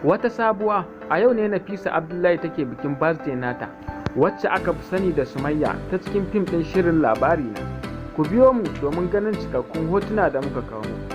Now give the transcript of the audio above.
Wata sabuwa, a yau ne Nafisa Abdullahi take bikin birthday nata, wacce aka fi sani da Sumayya ta cikin fim ɗin shirin Labarina. Ku biyo mu domin ganin cikakkun hotuna da muka kawo muku.